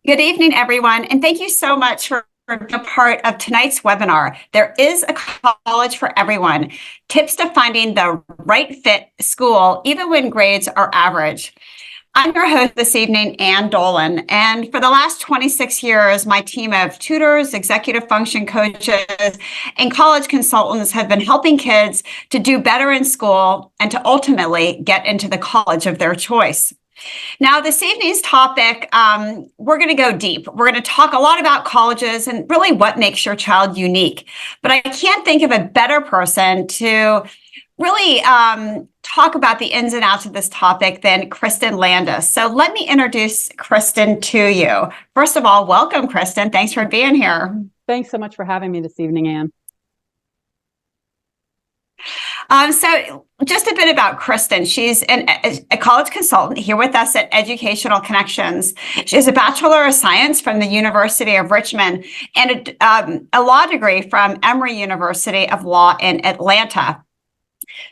Good evening, everyone, and thank you so much for being a part of tonight's webinar. There is a college for everyone. Tips to finding the right fit school, even when grades are average. I'm your host this evening, Ann Dolin, and for the last 26 years, my team of tutors, executive function coaches, and college consultants have been helping kids to do better in school and to ultimately get into the college of their choice. Now, this evening's topic, we're going to go deep. We're going to talk a lot about colleges and really what makes your child unique. But I can't think of a better person to really talk about the ins and outs of this topic than Kristin Landis. So let me introduce Kristin to you. First of all, welcome, Kristin. Thanks for being here. Thanks so much for having me this evening, Ann. So just a bit about Kristin. She's a college consultant here with us at Educational Connections. She has a Bachelor of Science from the University of Richmond and a law degree from Emory University of Law in Atlanta.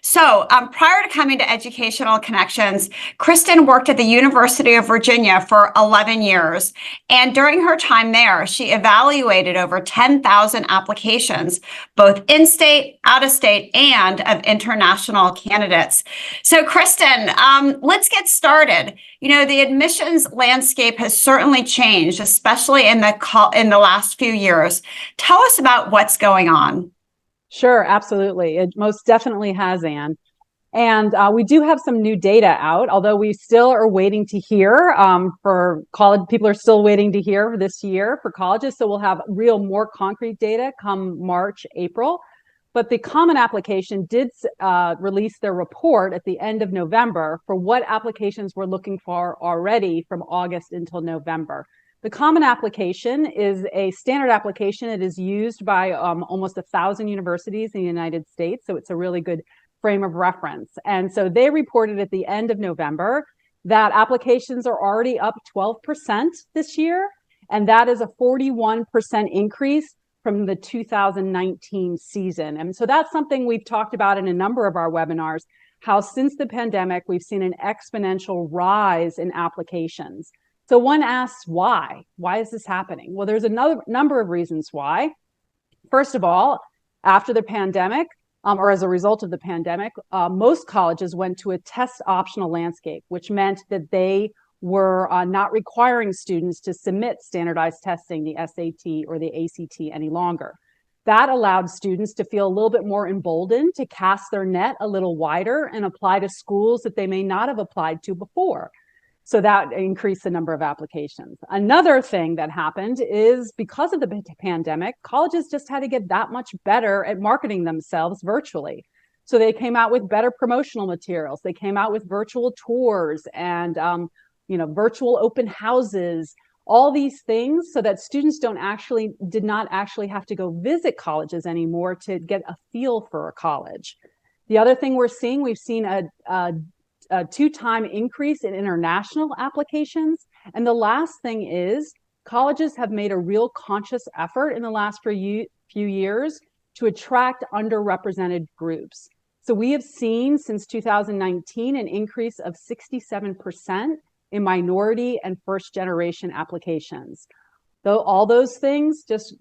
So prior to coming to Educational Connections, Kristin worked at the University of Virginia for 11 years. And during her time there, she evaluated over 10,000 applications, both in-state, out-of-state, and of international candidates. So Kristin, let's get started. You know, the admissions landscape has certainly changed, especially in the last few years. Tell us about what's going on. Sure, absolutely. It most definitely has, Ann. And we do have some new data out, although we still are waiting to hear for college. People are still waiting to hear this year for colleges. So we'll have more concrete data come March, April. But the Common Application did release their report at the end of November for what applications we're looking for already from August until November. The Common Application is a standard application. It is used by almost 1,000 universities in the United States, so it's a really good frame of reference. And so they reported at the end of November that applications are already up 12% this year, and that is a 41% increase from the 2019 season. And so that's something we've talked about in a number of our webinars, how since the pandemic, we've seen an exponential rise in applications. So one asks, why? Why is this happening? Well, there's another number of reasons why. First of all, after the pandemic, or as a result of the pandemic, most colleges went to a test optional landscape, which meant that they were not requiring students to submit standardized testing, the SAT or the ACT, any longer. That allowed students to feel a little bit more emboldened to cast their net a little wider and apply to schools that they may not have applied to before. So that increased the number of applications. Another thing that happened is because of the pandemic, colleges just had to get that much better at marketing themselves virtually. So they came out with better promotional materials. They came out with virtual tours and virtual open houses, all these things so that students did not actually have to go visit colleges anymore to get a feel for a college. The other thing we've seen a 2-time increase in international applications. And the last thing is colleges have made a real conscious effort in the last few years to attract underrepresented groups. So we have seen since 2019 an increase of 67% in minority and first generation applications. Though all those things just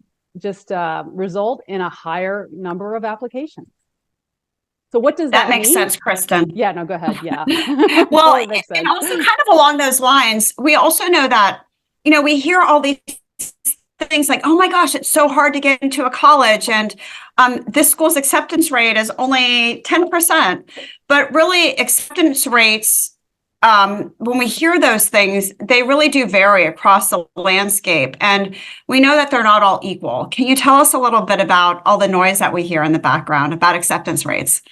result in a higher number of applications. So what does that mean? That makes sense, Kristin. Yeah, no, go ahead. Yeah. Well, and also kind of along those lines, we also know that, we hear all these things like, oh my gosh, it's so hard to get into a college. And this school's acceptance rate is only 10%. But really acceptance rates, when we hear those things, they really do vary across the landscape. And we know that they're not all equal. Can you tell us a little bit about all the noise that we hear in the background about acceptance rates?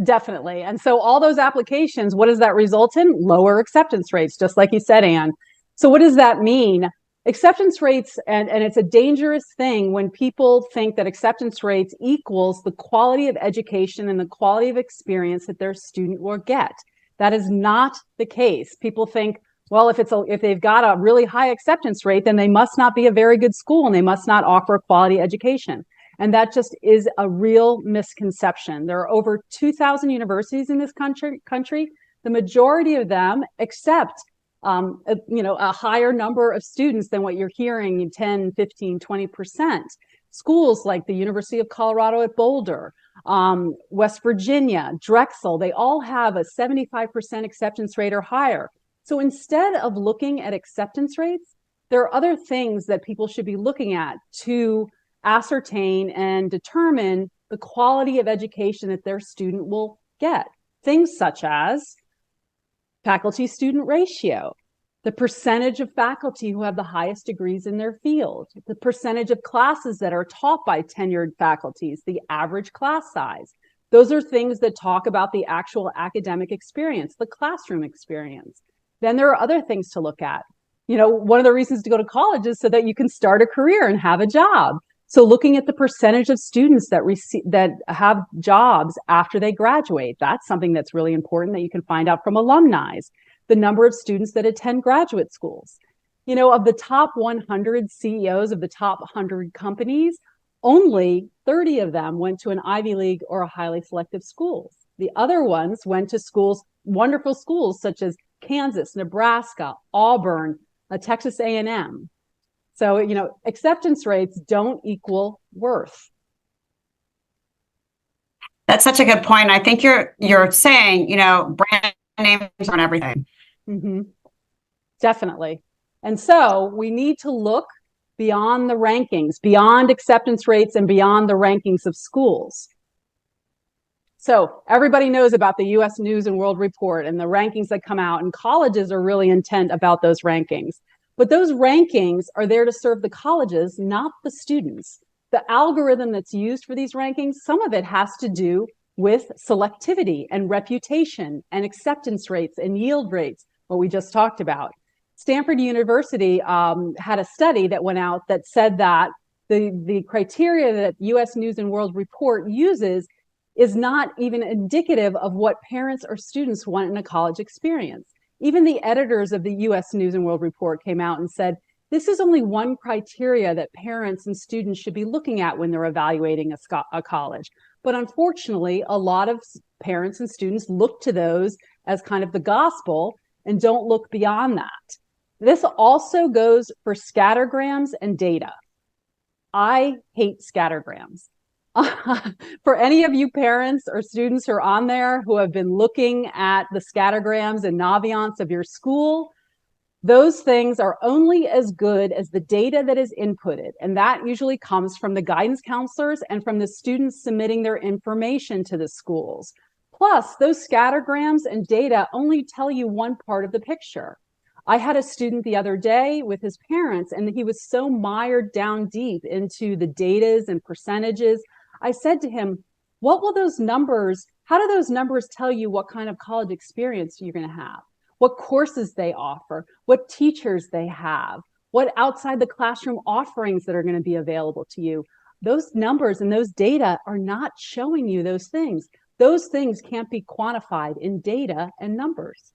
Definitely. And so all those applications, what does that result in? Lower acceptance rates, just like you said, Ann. So what does that mean? Acceptance rates, and it's a dangerous thing when people think that acceptance rates equals the quality of education and the quality of experience that their student will get. That is not the case. People think, well, if they've got a really high acceptance rate, then they must not be a very good school and they must not offer a quality education. And that just is a real misconception. There are over 2,000 universities in this country. The majority of them accept a higher number of students than what you're hearing, 10, 15, 20%. Schools like the University of Colorado at Boulder, West Virginia, Drexel, they all have a 75% acceptance rate or higher. So instead of looking at acceptance rates, there are other things that people should be looking at to ascertain and determine the quality of education that their student will get. Things such as faculty-student ratio, the percentage of faculty who have the highest degrees in their field, the percentage of classes that are taught by tenured faculties, the average class size. Those are things that talk about the actual academic experience, the classroom experience. Then there are other things to look at. One of the reasons to go to college is so that you can start a career and have a job. So looking at the percentage of students that have jobs after they graduate, that's something that's really important that you can find out from alumni. The number of students that attend graduate schools. Of the top 100 CEOs of the top 100 companies, only 30 of them went to an Ivy League or a highly selective schools. The other ones went to schools, wonderful schools such as Kansas, Nebraska, Auburn, Texas A&M. So, acceptance rates don't equal worth. That's such a good point. I think you're saying, brand names on everything. Mm-hmm. Definitely. And so we need to look beyond the rankings, beyond acceptance rates, and beyond the rankings of schools. So everybody knows about the U.S. News and World Report and the rankings that come out, and colleges are really intent about those rankings. But those rankings are there to serve the colleges, not the students. The algorithm that's used for these rankings, some of it has to do with selectivity and reputation and acceptance rates and yield rates, what we just talked about. Stanford University had a study that went out that said that the criteria that U.S. News and World Report uses is not even indicative of what parents or students want in a college experience. Even the editors of the U.S. News and World Report came out and said, this is only one criteria that parents and students should be looking at when they're evaluating a college. But unfortunately, a lot of parents and students look to those as kind of the gospel and don't look beyond that. This also goes for scattergrams and data. I hate scattergrams. For any of you parents or students who are on there who have been looking at the scattergrams and naviance of your school, those things are only as good as the data that is inputted. And that usually comes from the guidance counselors and from the students submitting their information to the schools. Plus, those scattergrams and data only tell you one part of the picture. I had a student the other day with his parents, and he was so mired down deep into the datas and percentages. I said to him, how do those numbers tell you what kind of college experience you're going to have? What courses they offer, what teachers they have, what outside the classroom offerings that are going to be available to you. Those numbers and those data are not showing you those things. Those things can't be quantified in data and numbers.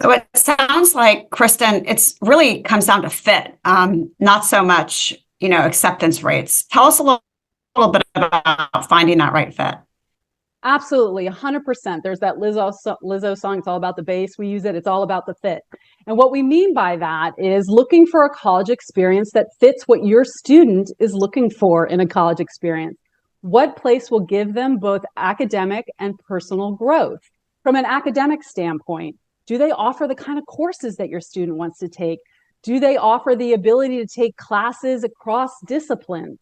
So it sounds like, Kristin, it's really comes down to fit, not so much, acceptance rates. Tell us a little bit about finding that right fit. Absolutely, 100%. There's that Lizzo song, it's all about the bass. We use it, it's all about the fit. And what we mean by that is looking for a college experience that fits what your student is looking for in a college experience. What place will give them both academic and personal growth? From an academic standpoint, do they offer the kind of courses that your student wants to take? Do they offer the ability to take classes across disciplines?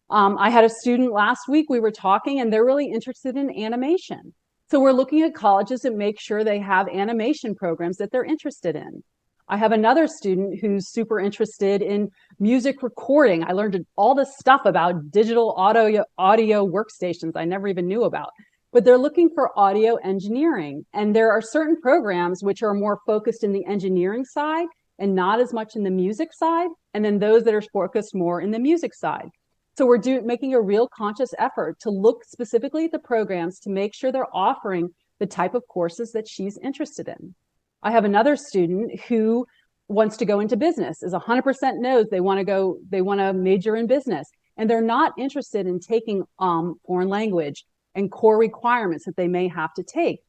I had a student last week, we were talking, and they're really interested in animation. So we're looking at colleges that make sure they have animation programs that they're interested in. I have another student who's super interested in music recording. I learned all this stuff about digital audio workstations I never even knew about. But they're looking for audio engineering. And there are certain programs which are more focused in the engineering side and not as much in the music side. And then those that are focused more in the music side. So we're making a real conscious effort to look specifically at the programs to make sure they're offering the type of courses that she's interested in. I have another student who wants to go into business, is 100% knows they want to major in business, and they're not interested in taking foreign language and core requirements that they may have to take.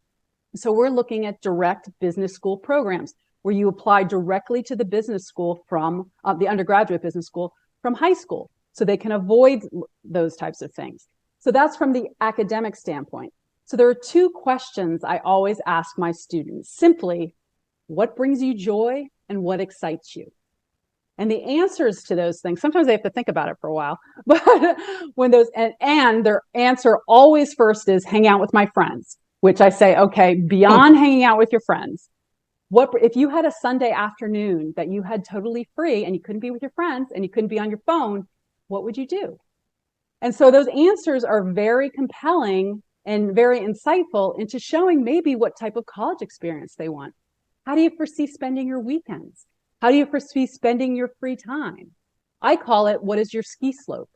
So we're looking at direct business school programs where you apply directly to the business school from the undergraduate business school from high school, so they can avoid those types of things. So that's from the academic standpoint. So there are two questions I always ask my students. Simply, what brings you joy and what excites you? And the answers to those things, sometimes they have to think about it for a while, but when those, and their answer always first is hang out with my friends, which I say, okay, beyond hanging out with your friends, what if you had a Sunday afternoon that you had totally free and you couldn't be with your friends and you couldn't be on your phone, what would you do? And so those answers are very compelling and very insightful into showing maybe what type of college experience they want. How do you foresee spending your weekends? How do you foresee spending your free time? I call it, what is your ski slope?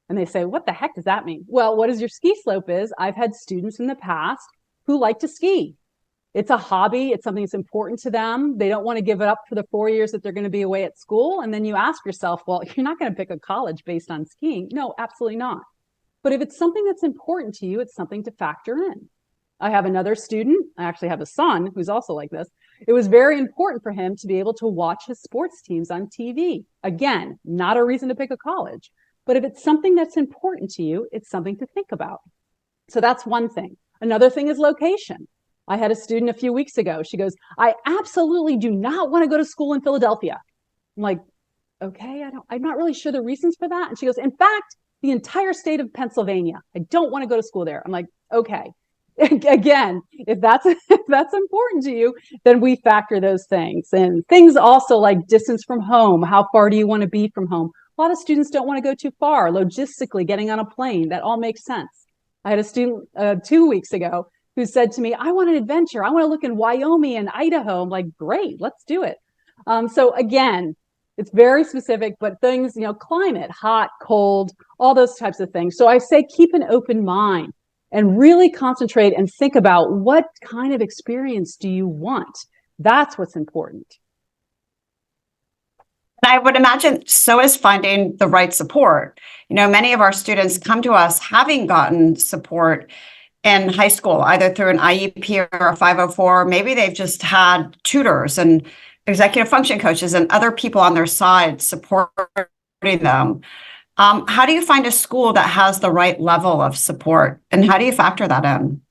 And they say, what the heck does that mean? Well, what is your ski slope is, I've had students in the past who like to ski. It's a hobby. It's something that's important to them. They don't want to give it up for the 4 years that they're going to be away at school. And then you ask yourself, well, you're not going to pick a college based on skiing. No, absolutely not. But if it's something that's important to you, it's something to factor in. I have another student, I actually have a son who's also like this. It was very important for him to be able to watch his sports teams on TV. Again, not a reason to pick a college, but if it's something that's important to you, it's something to think about. So that's one thing. Another thing is location. I had a student a few weeks ago. She goes, I absolutely do not want to go to school in Philadelphia. I'm like, okay, I'm not really sure the reasons for that. And she goes, in fact, the entire state of Pennsylvania, I don't want to go to school there. I'm like, okay. Again, if that's important to you, then we factor those things. And things also like distance from home. How far do you want to be from home? A lot of students don't want to go too far. Logistically, getting on a plane, that all makes sense. I had a student 2 weeks ago who said to me, I want an adventure. I want to look in Wyoming and Idaho. I'm like, great, let's do it. So again, it's very specific, but things, climate, hot, cold, all those types of things. So I say keep an open mind and really concentrate and think about what kind of experience do you want? That's what's important. I would imagine so is finding the right support. Many of our students come to us having gotten support in high school, either through an IEP or a 504. Maybe they've just had tutors and executive function coaches and other people on their side supporting them. How do you find a school that has the right level of support, and how do you factor that in?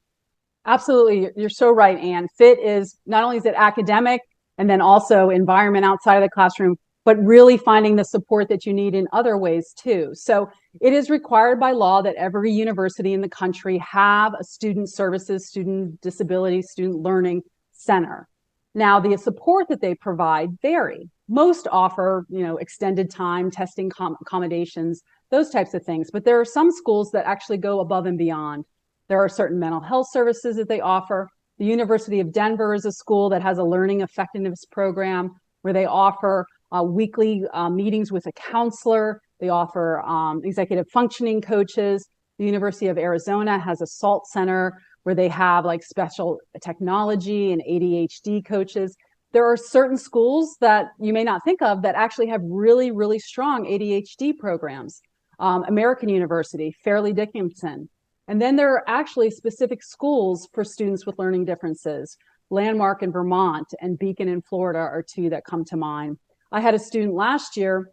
Absolutely. You're so right, Anne. Fit is not only is it academic and then also environment outside of the classroom, but really finding the support that you need in other ways too. So it is required by law that every university in the country have a student services, student disability, student learning center. Now, the support that they provide vary. Most offer, extended time, testing accommodations, those types of things. But there are some schools that actually go above and beyond. There are certain mental health services that they offer. The University of Denver is a school that has a learning effectiveness program where they offer weekly meetings with a counselor. They offer executive functioning coaches. The University of Arizona has a SALT center where they have like special technology and ADHD coaches. There are certain schools that you may not think of that actually have really, really strong ADHD programs. American University, Fairleigh Dickinson. And then there are actually specific schools for students with learning differences. Landmark in Vermont and Beacon in Florida are two that come to mind. I had a student last year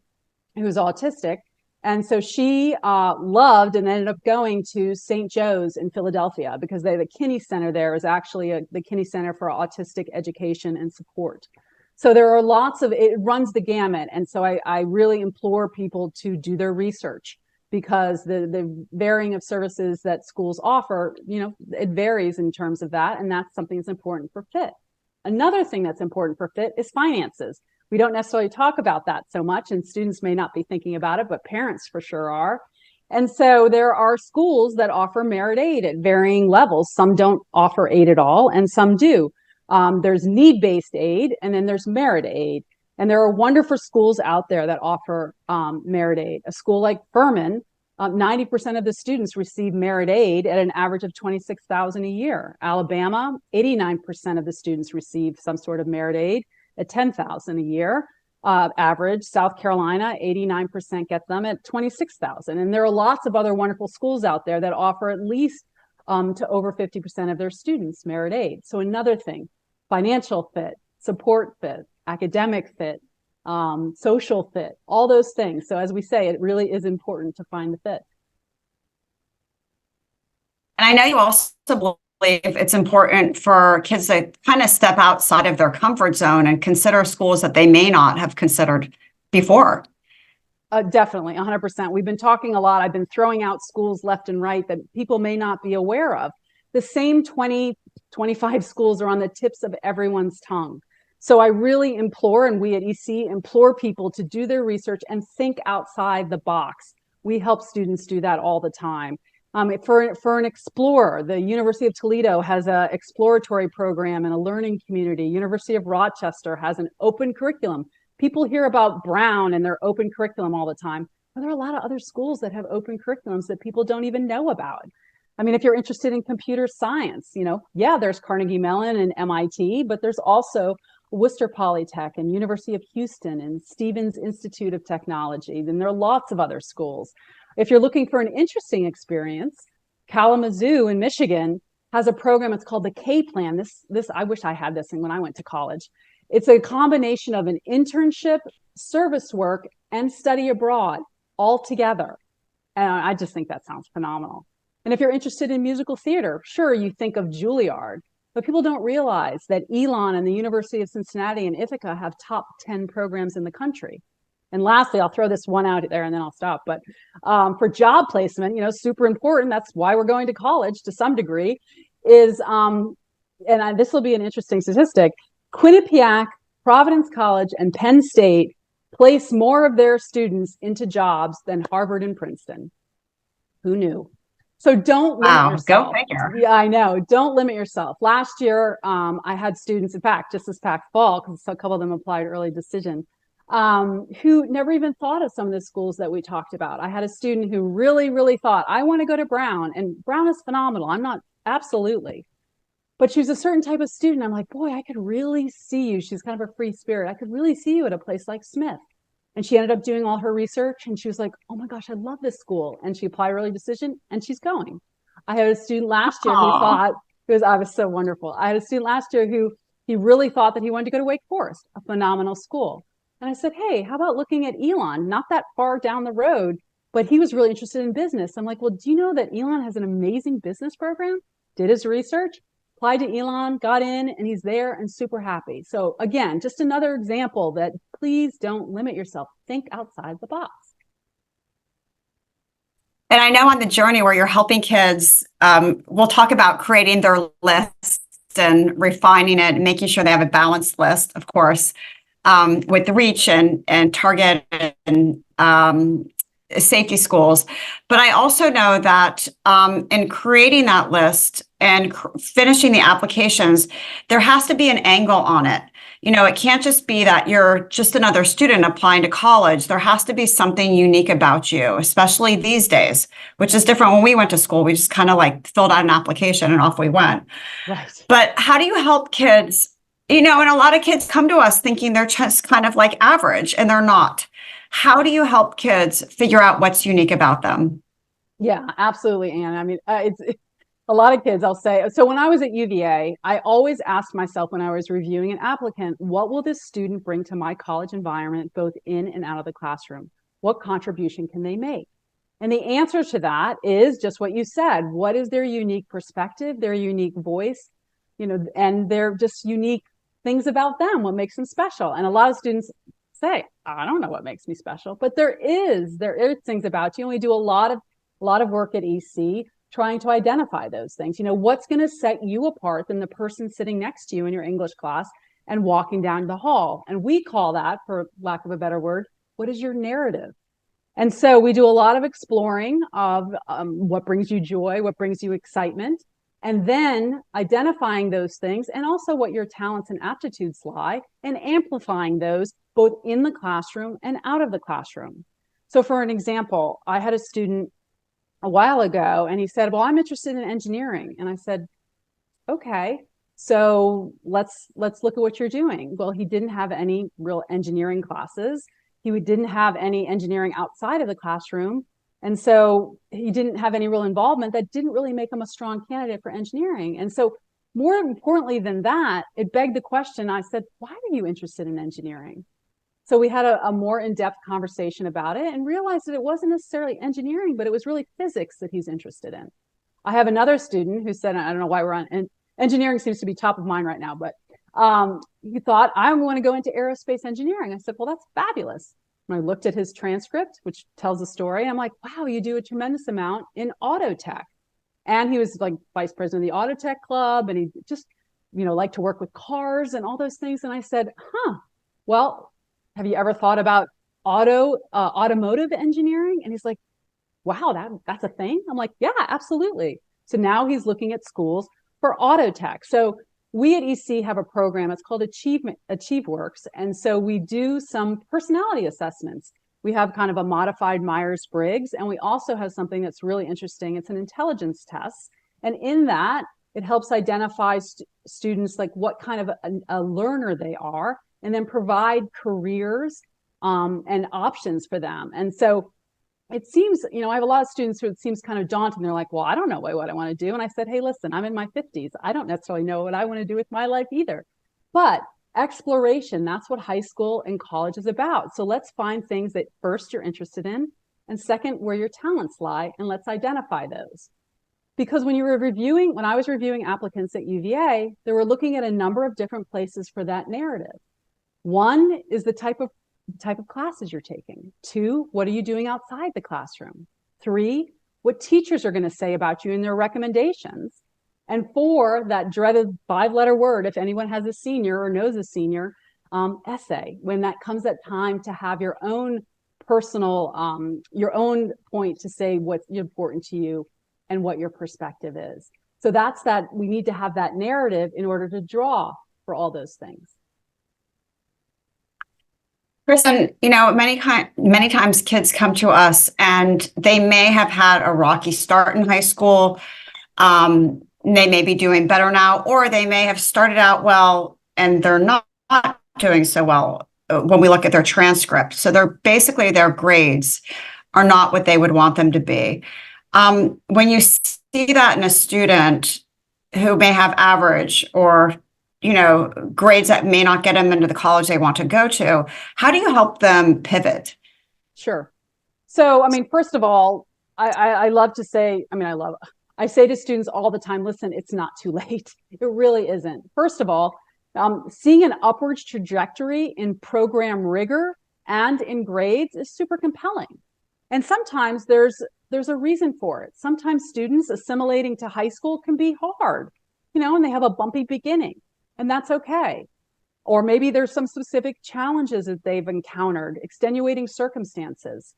who was autistic, and so she loved and ended up going to St. Joe's in Philadelphia because the Kinney Center there is actually the Kinney Center for Autistic Education and Support. So there are lots of, it runs the gamut. And so I really implore people to do their research because the varying of services that schools offer, it varies in terms of that. And that's something that's important for FIT. Another thing that's important for FIT is finances. We don't necessarily talk about that so much, and students may not be thinking about it, but parents for sure are. And so there are schools that offer merit aid at varying levels. Some don't offer aid at all, and some do. There's need-based aid, and then there's merit aid. And there are wonderful schools out there that offer merit aid. A school like Furman, 90% of the students receive merit aid at an average of $26,000 a year. Alabama, 89% of the students receive some sort of merit aid at $10,000 a year. Average. South Carolina, 89% get them at $26,000. And there are lots of other wonderful schools out there that offer at least to over 50% of their students merit aid. So another thing, financial fit, support fit, academic fit, social fit, all those things. So as we say, it really is important to find the fit. And I know you also believe it's important for kids to kind of step outside of their comfort zone and consider schools that they may not have considered before. Definitely, 100%. We've been talking a lot. I've been throwing out schools left and right that people may not be aware of. The same 20, 25 schools are on the tips of everyone's tongue. So I really implore, and we at EC implore people to do their research and think outside the box. We help students do that all the time. For an explorer, the University of Toledo has an exploratory program and a learning community. University of Rochester has an open curriculum. People hear about Brown and their open curriculum all the time. But there are a lot of other schools that have open curriculums that people don't even know about. I mean, if you're interested in computer science, there's Carnegie Mellon and MIT, but there's also Worcester Polytech and University of Houston and Stevens Institute of Technology. Then there are lots of other schools. If you're looking for an interesting experience, Kalamazoo in Michigan has a program. It's called the K Plan. This I wish I had this when I went to college. It's a combination of an internship, service work, and study abroad all together. And I just think that sounds phenomenal. And if you're interested in musical theater, sure, you think of Juilliard, but people don't realize that Elon and the University of Cincinnati and Ithaca have top 10 programs in the country. And lastly, I'll throw this one out there and then I'll stop. But for job placement, super important. That's why we're going to college to some degree. This will be an interesting statistic. Quinnipiac, Providence College, and Penn State place more of their students into jobs than Harvard and Princeton. Who knew? So don't limit yourself. Go figure. Yeah, I know. Don't limit yourself. Last year, I had students, in fact, just this past fall, because a couple of them applied early decision, who never even thought of some of the schools that we talked about. I had a student who really, really thought, I want to go to Brown, and Brown is phenomenal. I'm not, absolutely. But she was a certain type of student. I'm like, boy, I could really see you. She's kind of a free spirit. I could really see you at a place like Smith. And she ended up doing all her research and she was like, oh my gosh, I love this school. And she applied early decision and she's going. I had a student last year who thought, I was so wonderful. I had a student last year who he really thought that he wanted to go to Wake Forest, a phenomenal school. And I said, hey, how about looking at Elon? Not that far down the road, but he was really interested in business. I'm like, well, do you know that Elon has an amazing business program? Did his research, applied to Elon, got in, and he's there and super happy. So again, just another example that please don't limit yourself. Think outside the box. And I know on the journey where you're helping kids, we'll talk about creating their lists and refining it and making sure they have a balanced list, of course, with the reach and target and safety schools. But I also know that in creating that list and finishing the applications, there has to be an angle on it. It can't just be that you're just another student applying to college. There has to be something unique about you, especially these days, which is different. When we went to school, we just kind of like filled out an application and off we went. Right. But how do you help kids? And a lot of kids come to us thinking they're just kind of like average, and they're not. How do you help kids figure out what's unique about them? Yeah, absolutely, Anne. I mean, it's a lot of kids, I'll say. So when I was at UVA, I always asked myself when I was reviewing an applicant, what will this student bring to my college environment, both in and out of the classroom? What contribution can they make? And the answer to that is just what you said. What is their unique perspective, their unique voice, and their just unique things about them, what makes them special? And a lot of students say, I don't know what makes me special, but there is things about you. And we do a lot of work at EC trying to identify those things. What's going to set you apart than the person sitting next to you in your English class and walking down the hall? And we call that, for lack of a better word, what is your narrative? And so we do a lot of exploring of what brings you joy, what brings you excitement, and then identifying those things and also what your talents and aptitudes lie and amplifying those both in the classroom and out of the classroom. So for an example, I had a student a while ago and he said, well, I'm interested in engineering. And I said, okay, so let's look at what you're doing. Well, he didn't have any real engineering classes. He didn't have any engineering outside of the classroom. And so he didn't have any real involvement. That didn't really make him a strong candidate for engineering. And so more importantly than that, it begged the question. I said, why are you interested in engineering? So we had a more in-depth conversation about it and realized that it wasn't necessarily engineering, but it was really physics that he's interested in. I have another student who said, I don't know why we're on, and engineering seems to be top of mind right now, but he thought, I want to go into aerospace engineering. I said, well, that's fabulous. And I looked at his transcript, which tells the story. And I'm like, wow, you do a tremendous amount in auto tech. And he was like vice president of the auto tech club. And he just, liked to work with cars and all those things. And I said, well, have you ever thought about automotive engineering? And he's like, wow, that's a thing. I'm like, yeah, absolutely. So now he's looking at schools for auto tech. So we at EC have a program. It's called AchieveWorks. And so we do some personality assessments. We have kind of a modified Myers-Briggs, and we also have something that's really interesting. It's an intelligence test. And in that, it helps identify students, like what kind of a learner they are, and then provide careers and options for them. And so it seems, I have a lot of students who it seems kind of daunting. They're like, well, I don't know what I want to do. And I said, hey, listen, I'm in my 50s. I don't necessarily know what I want to do with my life either. But exploration, that's what high school and college is about. So let's find things that first you're interested in, and second, where your talents lie, and let's identify those. Because when I was reviewing applicants at UVA, they were looking at a number of different places for that narrative. One is the type of classes you're taking. 2, what are you doing outside the classroom? 3, what teachers are going to say about you in their recommendations. And 4, that dreaded 5-letter word, if anyone has a senior or knows a senior, essay, when that comes at time to have your own personal, your own point to say what's important to you and what your perspective is. So that's that. We need to have that narrative in order to draw for all those things. Kristin, many times kids come to us and they may have had a rocky start in high school. They may be doing better now, or they may have started out well and they're not doing so well when we look at their transcript. So their grades are not what they would want them to be. When you see that in a student who may have average or grades that may not get them into the college they want to go to, how do you help them pivot? Sure. So, first of all, I love to say, I say to students all the time, listen, it's not too late. It really isn't. First of all, seeing an upwards trajectory in program rigor and in grades is super compelling. And sometimes there's a reason for it. Sometimes students assimilating to high school can be hard, and they have a bumpy beginning. And that's okay. Or maybe there's some specific challenges that they've encountered, extenuating circumstances.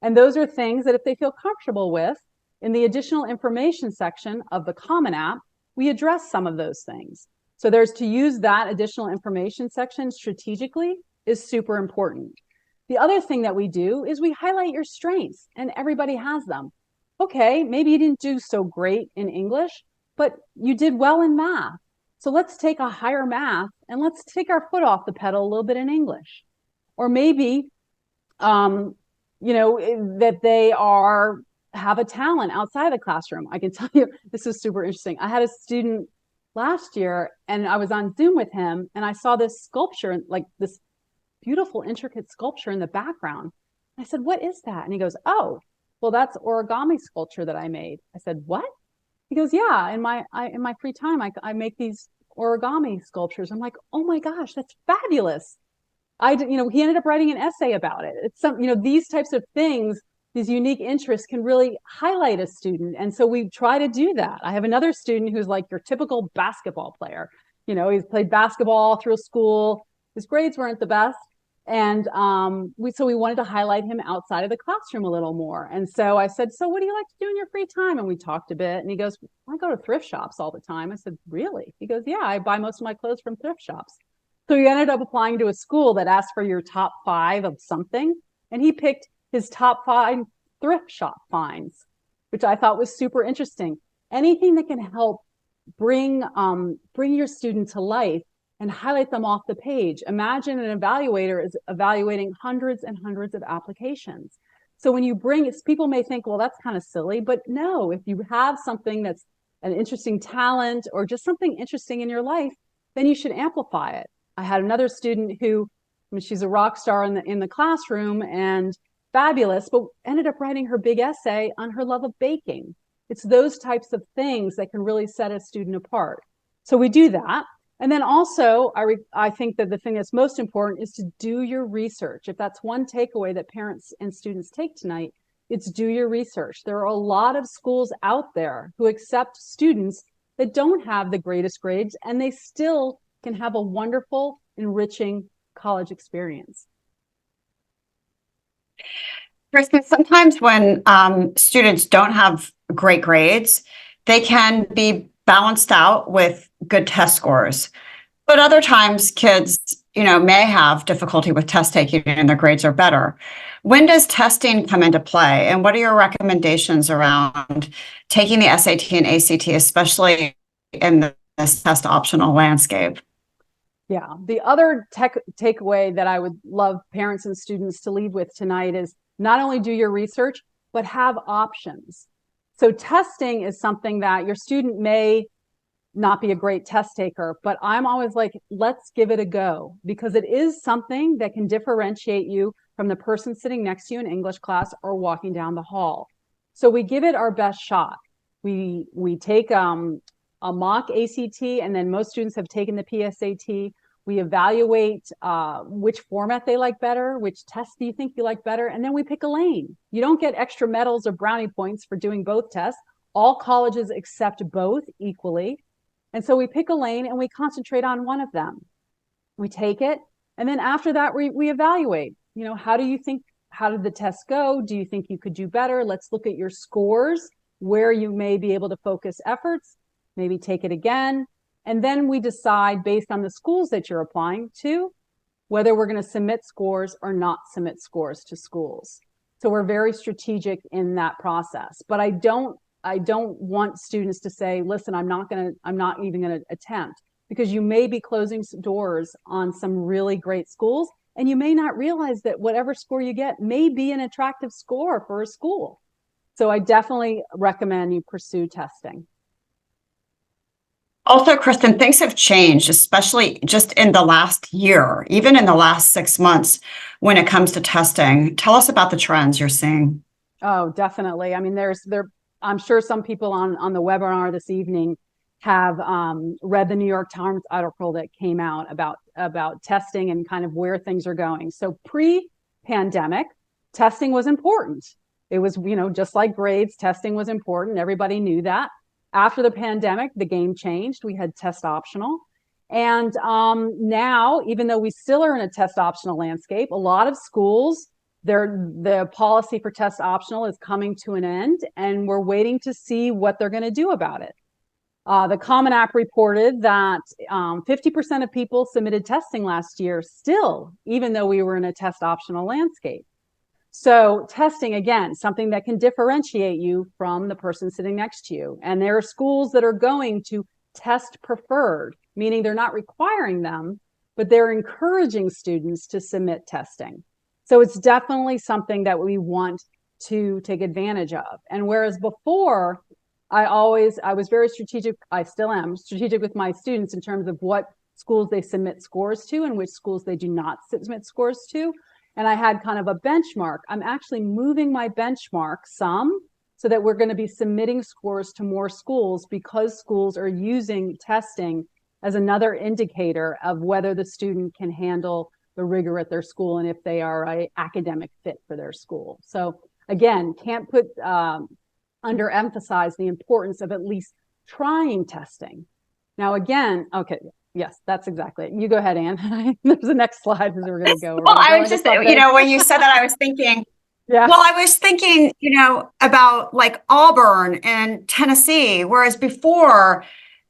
And those are things that if they feel comfortable with, in the additional information section of the Common App, we address some of those things. So there's to use that additional information section strategically is super important. The other thing that we do is we highlight your strengths, and everybody has them. Okay, maybe you didn't do so great in English, but you did well in math. So let's take a higher math and let's take our foot off the pedal a little bit in English. Or maybe, that they have a talent outside of the classroom. I can tell you, this is super interesting. I had a student last year and I was on Zoom with him and I saw this sculpture, like this beautiful, intricate sculpture in the background. I said, what is that? And he goes, oh, well, that's origami sculpture that I made. I said, what? He goes, yeah, in my free time, I make these origami sculptures. I'm like, oh my gosh, that's fabulous. He ended up writing an essay about it. It's these types of things, these unique interests can really highlight a student. And so we try to do that. I have another student who's like your typical basketball player. He's played basketball through school. His grades weren't the best. And we wanted to highlight him outside of the classroom a little more. And so I said, so what do you like to do in your free time? And we talked a bit. And he goes, I go to thrift shops all the time. I said, really? He goes, yeah, I buy most of my clothes from thrift shops. So he ended up applying to a school that asked for your top 5 of something. And he picked his top 5 thrift shop finds, which I thought was super interesting. Anything that can help bring your student to life and highlight them off the page. Imagine an evaluator is evaluating hundreds and hundreds of applications. So when you bring it, people may think, well, that's kind of silly, but no, if you have something that's an interesting talent or just something interesting in your life, then you should amplify it. I had another student who, I mean, she's a rock star in the classroom and fabulous, but ended up writing her big essay on her love of baking. It's those types of things that can really set a student apart. So we do that. And then also, I think that the thing that's most important is to do your research. If that's one takeaway that parents and students take tonight, it's do your research. There are a lot of schools out there who accept students that don't have the greatest grades, and they still can have a wonderful, enriching college experience. Kristin, sometimes when students don't have great grades, they can be balanced out with good test scores. But other times kids, may have difficulty with test taking and their grades are better. When does testing come into play? And what are your recommendations around taking the SAT and ACT, especially in this test optional landscape? Yeah, the other takeaway that I would love parents and students to leave with tonight is not only do your research, but have options. So testing is something that your student may not be a great test taker, but I'm always like, let's give it a go, because it is something that can differentiate you from the person sitting next to you in English class or walking down the hall. So we give it our best shot. We take a mock ACT, and then most students have taken the PSAT. We evaluate which format they like better, which test do you think you like better, and then we pick a lane. You don't get extra medals or brownie points for doing both tests. All colleges accept both equally. And so we pick a lane and we concentrate on one of them. We take it, and then after that, we evaluate. How did the test go? Do you think you could do better? Let's look at your scores, where you may be able to focus efforts, maybe take it again. And then we decide, based on the schools that you're applying to, whether we're going to submit scores or not submit scores to schools. So we're very strategic in that process. But I don't want students to say, listen, I'm not even going to attempt, because you may be closing doors on some really great schools, and you may not realize that whatever score you get may be an attractive score for a school. So I definitely recommend you pursue testing. Also, Kristin, things have changed, especially just in the last year, even in the last 6 months when it comes to testing. Tell us about the trends you're seeing. Oh, definitely. I mean, I'm sure some people on the webinar this evening have read the New York Times article that came out about testing and kind of where things are going. So pre-pandemic, testing was important. It was, just like grades, testing was important. Everybody knew that. After the pandemic, the game changed. We had test optional. And now, even though we still are in a test optional landscape, a lot of schools, the policy for test optional is coming to an end, and we're waiting to see what they're going to do about it. The Common App reported that 50% of people submitted testing last year still, even though we were in a test optional landscape. So testing, again, something that can differentiate you from the person sitting next to you. And there are schools that are going to test preferred, meaning they're not requiring them, but they're encouraging students to submit testing. So it's definitely something that we want to take advantage of. And whereas before, I was very strategic, I still am strategic with my students in terms of what schools they submit scores to and which schools they do not submit scores to. And I had kind of a benchmark. I'm actually moving my benchmark some so that we're going to be submitting scores to more schools, because schools are using testing as another indicator of whether the student can handle the rigor at their school and if they are an academic fit for their school. So again, can't underemphasize the importance of at least trying testing. Now, again, okay, yes, that's exactly it. You go ahead, Anne. There's the next slide as we're going to go. Well, I was just, when you said that, I was thinking, yeah. Well, I was thinking, about like Auburn and Tennessee, whereas before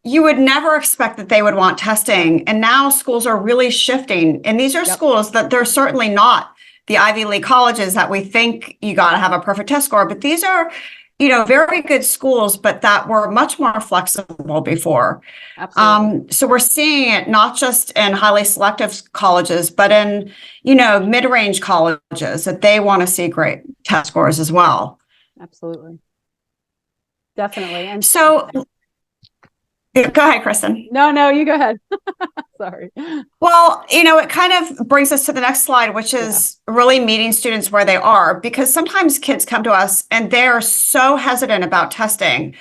you would never expect that they would want testing. And now schools are really shifting. And these are schools that they're certainly not the Ivy League colleges that we think you got to have a perfect test score, but these are very good schools, but that were much more flexible before. Absolutely. So we're seeing it not just in highly selective colleges, but in, mid-range colleges that they want to see great test scores as well. Absolutely. Definitely. And So go ahead, Kristen. no, you go ahead. Sorry. Well, it kind of brings us to the next slide, which is really meeting students where they are, because sometimes kids come to us and they're so hesitant about testing.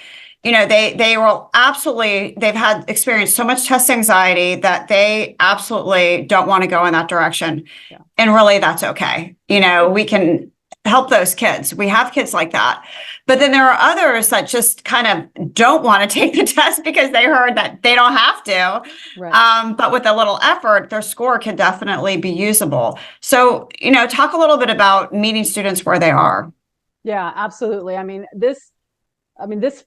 They will absolutely, they've had experienced so much test anxiety that they absolutely don't want to go in that direction. Yeah. And really, that's okay. We can help those kids. We have kids like that. But then there are others that just kind of don't want to take the test because they heard that they don't have to. Right. But with a little effort, their score can definitely be usable. So, talk a little bit about meeting students where they are. Yeah, absolutely. I mean, this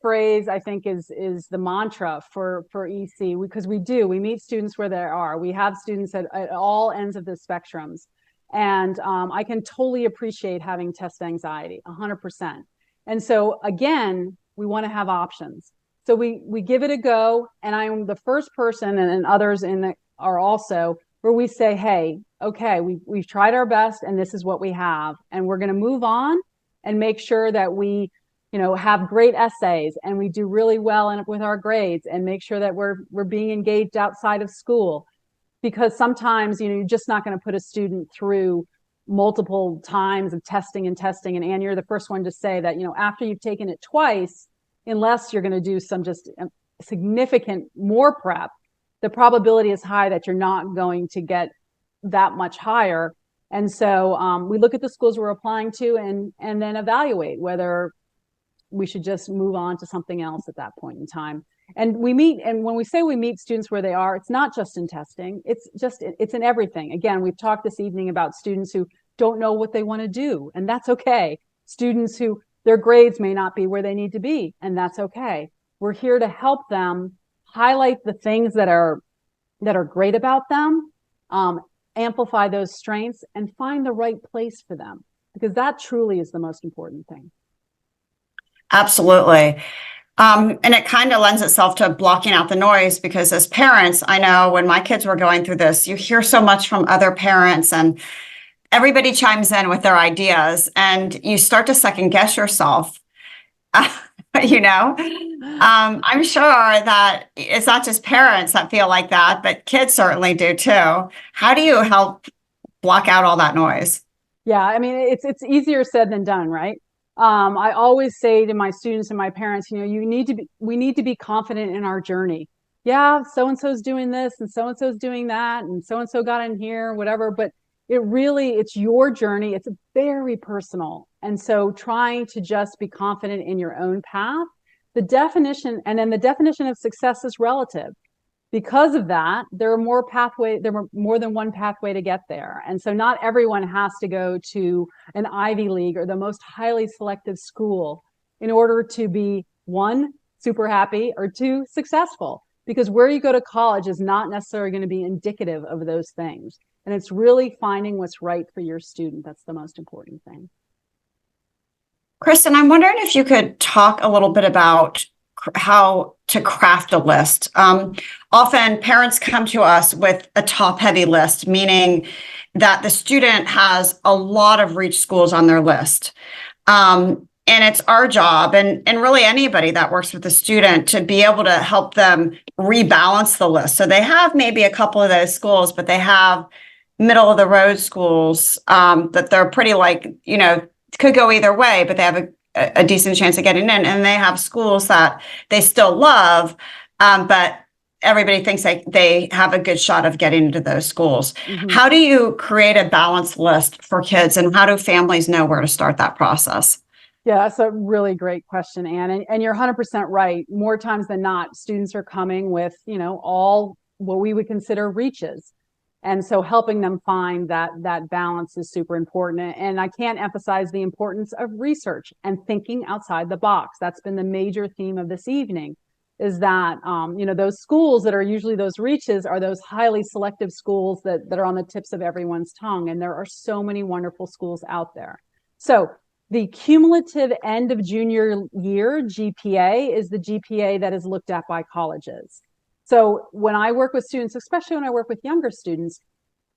phrase I think is the mantra for EC, because we meet students where they are. We have students at all ends of the spectrums. And I can totally appreciate having test anxiety, 100%. And so again, we want to have options. So we give it a go, and I'm the first person, and others are also, where we say, hey, okay, we've tried our best, and this is what we have, and we're going to move on and make sure that we have great essays and we do really well with our grades, and make sure that we're being engaged outside of school. Because sometimes, you're just not going to put a student through multiple times of testing. And Anne, you're the first one to say that, after you've taken it twice, unless you're going to do some just significant more prep, the probability is high that you're not going to get that much higher. And so we look at the schools we're applying to, and then evaluate whether we should just move on to something else at that point in time. And when we say we meet students where they are, it's not just in testing, it's in everything. Again, we've talked this evening about students who don't know what they want to do, and that's okay. Students who their grades may not be where they need to be, and that's okay. We're here to help them highlight the things that are great about them, amplify those strengths, and find the right place for them, because that truly is the most important thing. Absolutely. And it kind of lends itself to blocking out the noise, because as parents, I know when my kids were going through this, you hear so much from other parents and everybody chimes in with their ideas, and you start to second guess yourself. I'm sure that it's not just parents that feel like that, but kids certainly do too. How do you help block out all that noise? Yeah, I mean, it's easier said than done, right? I always say to my students and my parents, we need to be confident in our journey. Yeah, so and so's doing this, and so so's doing that, and so got in here, whatever. But it's your journey. It's very personal. And so trying to just be confident in your own path, the definition of success is relative. Because of that, there are more than one pathway to get there. And so not everyone has to go to an Ivy League or the most highly selective school in order to be, one, super happy, or two, successful. Because where you go to college is not necessarily going to be indicative of those things. And it's really finding what's right for your student. That's the most important thing. Kristen, I'm wondering if you could talk a little bit about how to craft a list. Often parents come to us with a top-heavy list, meaning that the student has a lot of reach schools on their list. And it's our job, and really anybody that works with a student, to be able to help them rebalance the list. So they have maybe a couple of those schools, but they have middle of the road schools that they're pretty could go either way, but they have a decent chance of getting in. And they have schools that they still love, but everybody thinks they have a good shot of getting into those schools. Mm-hmm. How do you create a balanced list for kids, and how do families know where to start that process? Yeah, that's a really great question, Anne. And you're 100% right. More times than not, students are coming with, all what we would consider reaches. And so helping them find that balance is super important. And I can't emphasize the importance of research and thinking outside the box. That's been the major theme of this evening, is that, those schools that are usually those reaches are those highly selective schools that are on the tips of everyone's tongue. And there are so many wonderful schools out there. So The cumulative end of junior year GPA is the GPA that is looked at by colleges. So when I work with students, especially when I work with younger students,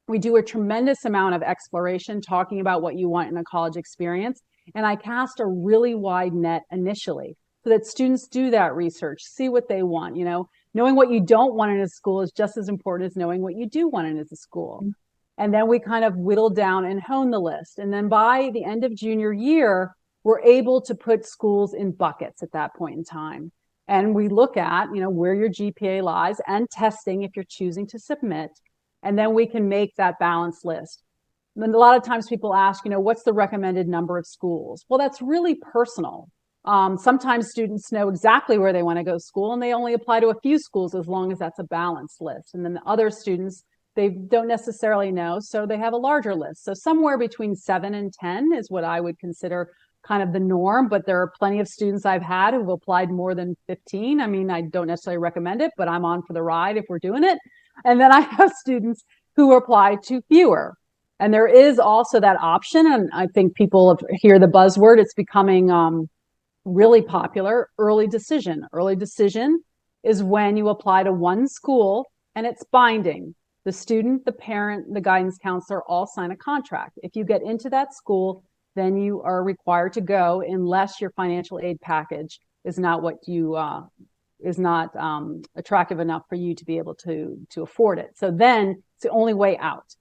we do a tremendous amount of exploration, talking about what you want in a college experience. And I cast a really wide net initially so that students do that research, see what they want. You know, knowing what you don't want in a school is just as important as knowing what you do want in a school. And then we kind of whittle down and hone the list. And then by the end of junior year, we're able to put schools in buckets at that point in time. And we look at, you know, where your GPA lies and testing if you're choosing to submit. And then we can make that balanced list. And a lot of times people ask, you know, what's the recommended number of schools? Well, that's really personal. Sometimes students know exactly where they want to go to school and they only apply to a few schools as long as that's a balanced list. And then the other students, they don't necessarily know, so they have a larger list. So somewhere between 7 and 10 is what I would consider kind of the norm, but there are plenty of students I've had who've applied more than 15. I mean, I don't necessarily recommend it, but I'm on for the ride if we're doing it. And then I have students who apply to fewer. And there is also that option, and I think people hear the buzzword, it's becoming really popular, early decision. Early decision is when you apply to one school and it's binding. The student, the parent, the guidance counselor all sign a contract. If you get into that school, then you are required to go unless your financial aid package is not what you is not attractive enough for you to be able to afford it. So then it's the only way out.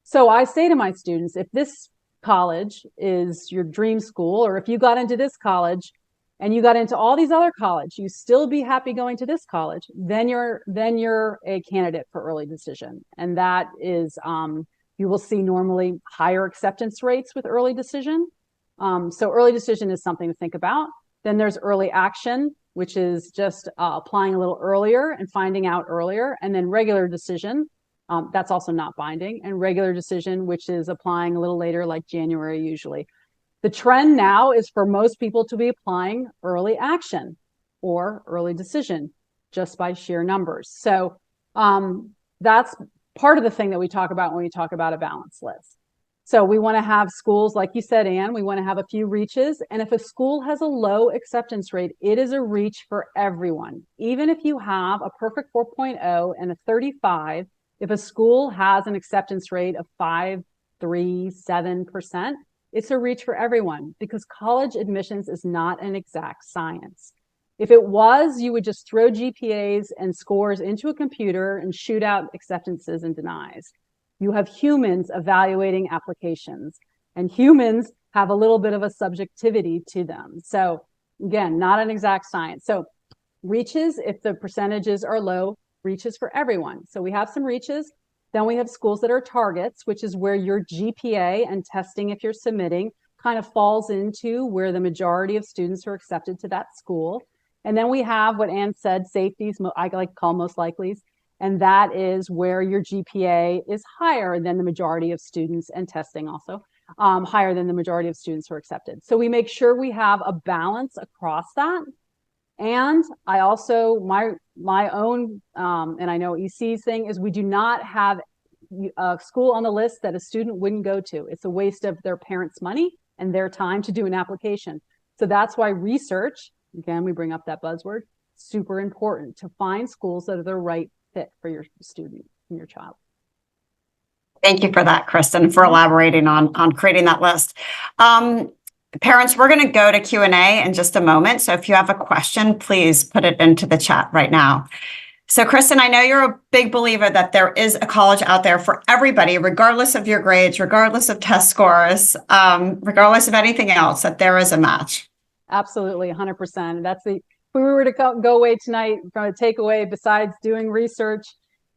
So I say to my students, if this college is your dream school, or if you got into this college and you got into all these other colleges, you still be happy going to this college, then you're a candidate for early decision. And that is, you will see normally higher acceptance rates with early decision. So early decision is something to think about. Then there's early action, which is just applying a little earlier and finding out earlier. And then regular decision, that's also not binding. And regular decision, which is applying a little later, like January usually. The trend now is for most people to be applying early action or early decision just by sheer numbers. So that's part of the thing that we talk about when we talk about a balanced list. So we want to have schools, like you said, Anne, we want to have a few reaches. And if a school has a low acceptance rate, it is a reach for everyone. Even if you have a perfect 4.0 and a 35, if a school has an acceptance rate of 5, 3, 7%, it's a reach for everyone because college admissions is not an exact science. If it was, you would just throw GPAs and scores into a computer and shoot out acceptances and denies. You have humans evaluating applications, and humans have a little bit of a subjectivity to them. So again, not an exact science. So reaches, if the percentages are low, reaches for everyone. So we have some reaches. Then we have schools that are targets, which is where your GPA and testing, if you're submitting, kind of falls into where the majority of students are accepted to that school. And then we have what Anne said, safeties, I like to call most likelies. And that is where your GPA is higher than the majority of students, and testing also higher than the majority of students who are accepted. So we make sure we have a balance across that. And I also, my own, and I know EC's thing is we do not have a school on the list that a student wouldn't go to. It's a waste of their parents' money and their time to do an application. So that's why research, again, we bring up that buzzword, super important to find schools that are the right fit for your student and your child. Thank you for that, Kristin, for elaborating on creating that list. Parents, we're going to go to Q&A in just a moment. So if you have a question, please put it into the chat right now. So Kristin, I know you're a big believer that there is a college out there for everybody, regardless of your grades, regardless of test scores, regardless of anything else, that there is a match. Absolutely, 100%. That's if we were to go away tonight from a takeaway, besides doing research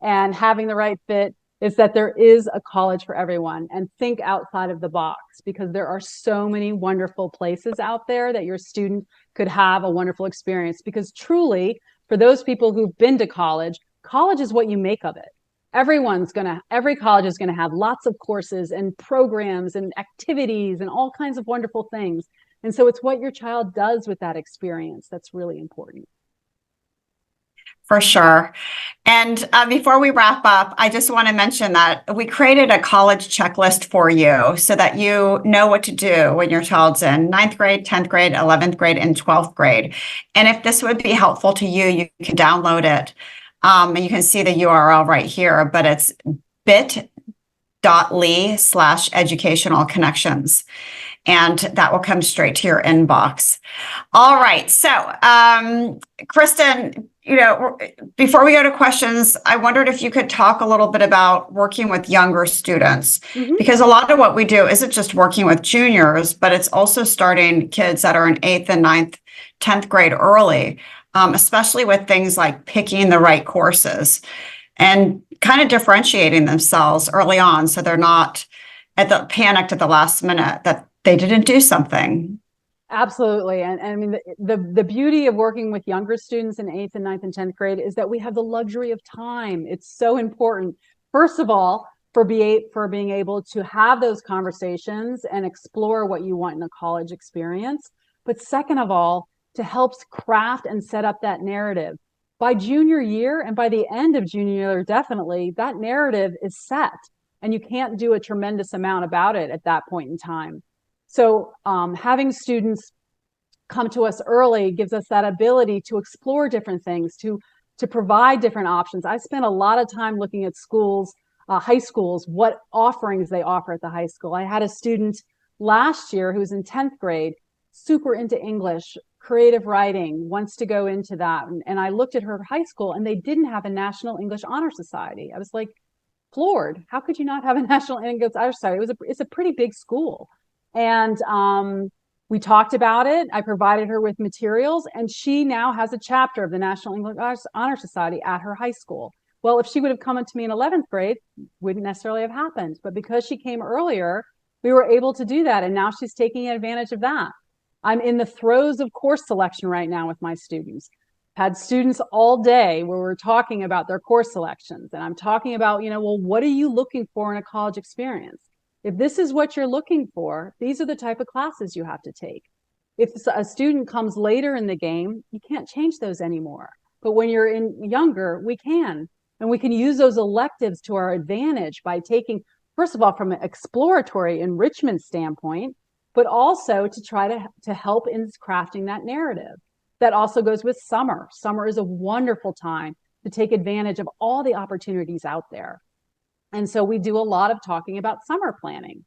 and having the right fit, is that there is a college for everyone, and think outside of the box, because there are so many wonderful places out there that your student could have a wonderful experience. Because truly, for those people who've been to college, college is what you make of it. Every college is going to have lots of courses and programs and activities and all kinds of wonderful things. And so it's what your child does with that experience that's really important. For sure. And before we wrap up, I just want to mention that we created a college checklist for you so that you know what to do when your child's in ninth grade, 10th grade, 11th grade, and 12th grade. And if this would be helpful to you, you can download it. And you can see the URL right here, but it's bit.ly/educational connections. And that will come straight to your inbox. All right. So, Kristin, before we go to questions, I wondered if you could talk a little bit about working with younger students, because a lot of what we do isn't just working with juniors, but it's also starting kids that are in 8th and 9th, 10th grade early, especially with things like picking the right courses and kind of differentiating themselves early on so they're not panicked at the last minute that they didn't do something. Absolutely. And I mean, the beauty of working with younger students in 8th and 9th and 10th grade is that we have the luxury of time. It's so important, first of all, for being able to have those conversations and explore what you want in a college experience. But second of all, to help craft and set up that narrative. By junior year and by the end of junior year, definitely, that narrative is set. And you can't do a tremendous amount about it at that point in time. So having students come to us early gives us that ability to explore different things, to provide different options. I spent a lot of time looking at schools, high schools, what offerings they offer at the high school. I had a student last year who was in 10th grade, super into English, creative writing, wants to go into that. And I looked at her high school and they didn't have a National English Honor Society. I was like floored. How could you not have a National English Honor Society? It's a pretty big school. And we talked about it. I provided her with materials, and she now has a chapter of the National English Honor Society at her high school. Well, if she would have come to me in 11th grade, wouldn't necessarily have happened. But because she came earlier, we were able to do that. And now she's taking advantage of that. I'm in the throes of course selection right now with my students. Had students all day where we're talking about their course selections. And I'm talking about, well, what are you looking for in a college experience? If this is what you're looking for, these are the type of classes you have to take. If a student comes later in the game, you can't change those anymore. But when you're younger, we can. And we can use those electives to our advantage by taking, first of all, from an exploratory enrichment standpoint, but also to try to help in crafting that narrative. That also goes with summer. Summer is a wonderful time to take advantage of all the opportunities out there. And so we do a lot of talking about summer planning.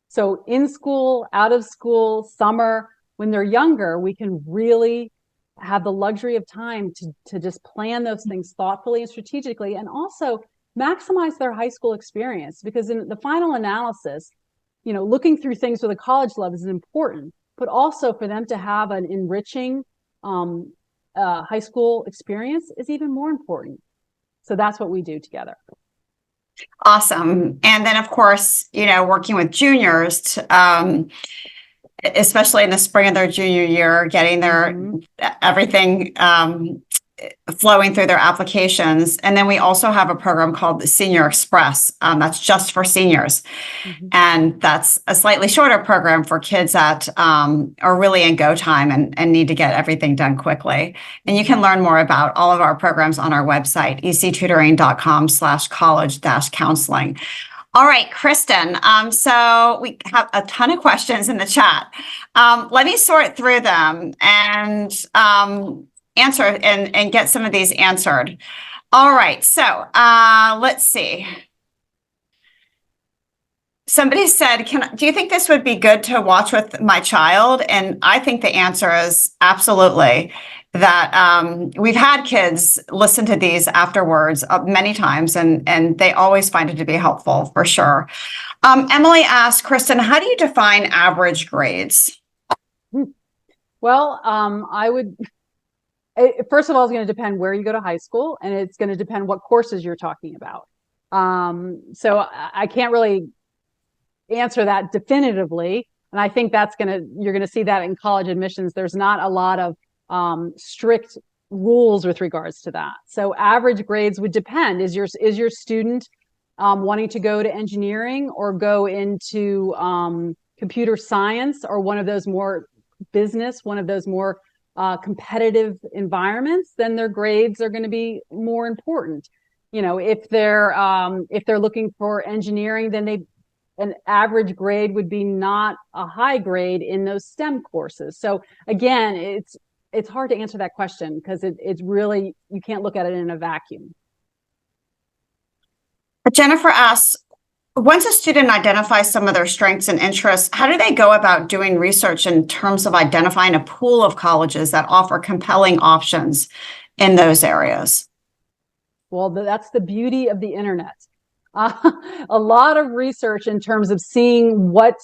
So in school, out of school, summer, when they're younger, we can really have the luxury of time to just plan those things thoughtfully and strategically, and also maximize their high school experience. Because in the final analysis, looking through things with a college level is important, but also for them to have an enriching high school experience is even more important. So that's what we do together. Awesome. And then, of course, working with juniors, especially in the spring of their junior year, getting their everything flowing through their applications. And then we also have a program called the Senior Express. That's just for seniors. And that's a slightly shorter program for kids that are really in go time and need to get everything done quickly. And you can learn more about all of our programs on our website, ectutoring.com/college-counseling. All right, Kristin. So we have a ton of questions in the chat. Let me sort through them and answer and get some of these answered. All right, so let's see. Somebody said, do you think this would be good to watch with my child? And I think the answer is absolutely. That we've had kids listen to these afterwards many times, and they always find it to be helpful for sure. Emily asked, Kristin, how do you define average grades? Well, first of all, it's going to depend where you go to high school, and it's going to depend what courses you're talking about. So I can't really answer that definitively. And I think you're going to see that in college admissions. There's not a lot of strict rules with regards to that. So average grades would depend. Is your student wanting to go to engineering or go into computer science, or one of those more business, one of those more competitive environments, then their grades are going to be more important. If they're looking for engineering, then an average grade would be not a high grade in those STEM courses. So again, it's hard to answer that question because it's really, you can't look at it in a vacuum. Jennifer asks, once a student identifies some of their strengths and interests, how do they go about doing research in terms of identifying a pool of colleges that offer compelling options in those areas? Well, that's the beauty of the internet. A lot of research in terms of seeing what